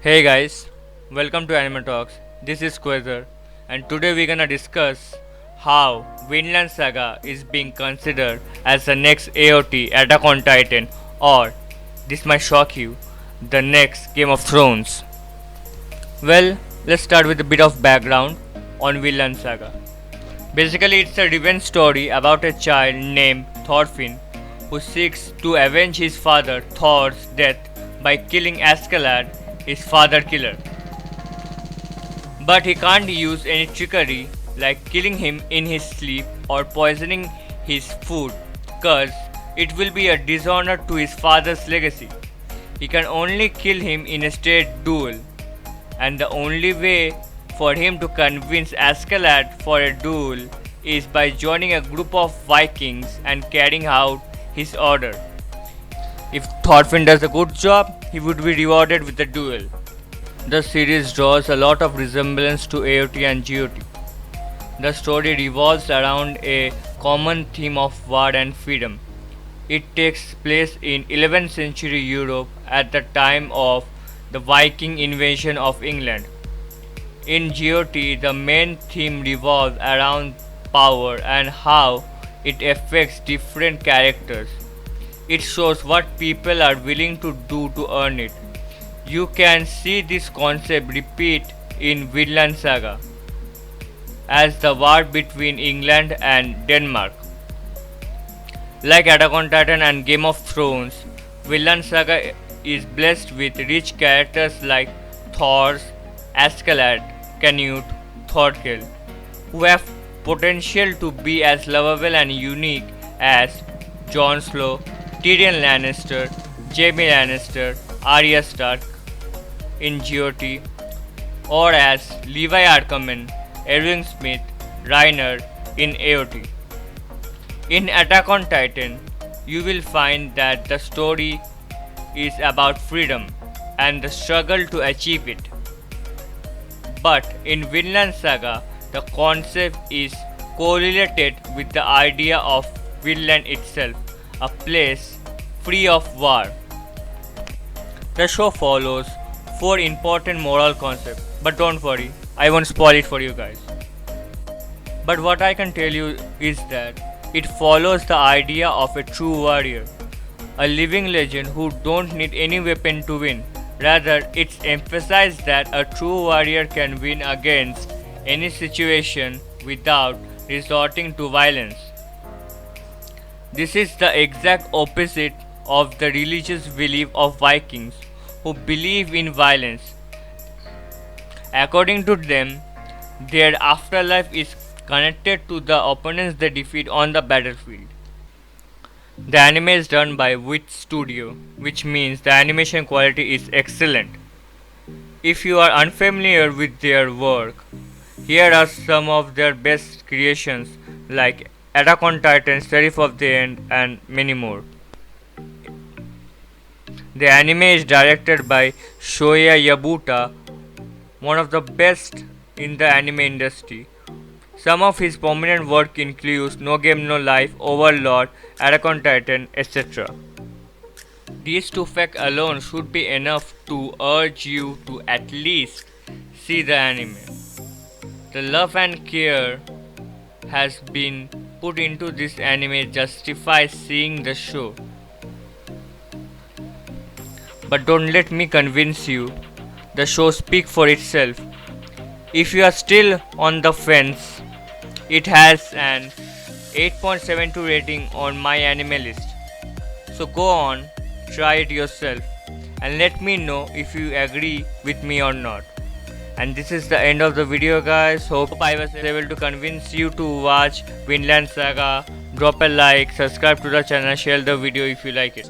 Hey guys, welcome to Anime Talks. This is Quasar, and today we're gonna discuss how Vinland Saga is being considered as the next AOT Attack on Titan, or this might shock you, the next Game of Thrones. Well, let's start with a bit of background on Vinland Saga. Basically, it's a revenge story about a child named Thorfinn who seeks to avenge his father Thor's death by killing Askeladd, his father killer. But he can't use any trickery like killing him in his sleep or poisoning his food, cause it will be a dishonor to his father's legacy. He can only kill him in a straight duel, and the only way for him to convince Askeladd for a duel is by joining a group of Vikings and carrying out his order. If Thorfinn does a good job, he would be rewarded with a duel. The series draws a lot of resemblance to AOT and GOT. The story revolves around a common theme of war and freedom. It takes place in 11th century Europe at the time of the Viking invasion of England. In GOT, the main theme revolves around power and how it affects different characters. It shows what people are willing to do to earn it. You can see this concept repeat in Vinland Saga as the war between England and Denmark. Like Attack on Titan and Game of Thrones, Vinland Saga is blessed with rich characters like Thor, Askeladd, Canute, Thorkel, who have potential to be as lovable and unique as Jon Snow, Tyrion Lannister, Jaime Lannister, Arya Stark in GOT, or as Levi Arkaman, Erwin Smith, Reiner in AOT. In Attack on Titan, you will find that the story is about freedom and the struggle to achieve it. But in Vinland Saga, the concept is correlated with the idea of Vinland itself, a place free of war. The show follows 4 important moral concepts, but don't worry, I won't spoil it for you guys. But what I can tell you is that it follows the idea of a true warrior, a living legend who don't need any weapon to win. Rather, it's emphasized that a true warrior can win against any situation without resorting to violence. This is the exact opposite of the religious belief of Vikings, who believe in violence. According to them, their afterlife is connected to the opponents they defeat on the battlefield. The anime is done by Wit Studio, which means the animation quality is excellent. If you are unfamiliar with their work, here are some of their best creations like Attack on Titan, Sheriff of the End, and many more. The anime is directed by Shoya Yabuta, one of the best in the anime industry. Some of his prominent work includes No Game No Life, Overlord, Attack on Titan, etc. These 2 facts alone should be enough to urge you to at least see the anime. The love and care has been put into this anime justifies seeing the show. But don't let me convince you, the show speaks for itself. If you are still on the fence, it has an 8.72 rating on my anime list. So go on, try it yourself and let me know if you agree with me or not. And this is the end of the video guys. Hope I was able to convince you to watch Vinland Saga. Drop a like, subscribe to the channel, share the video if you like it.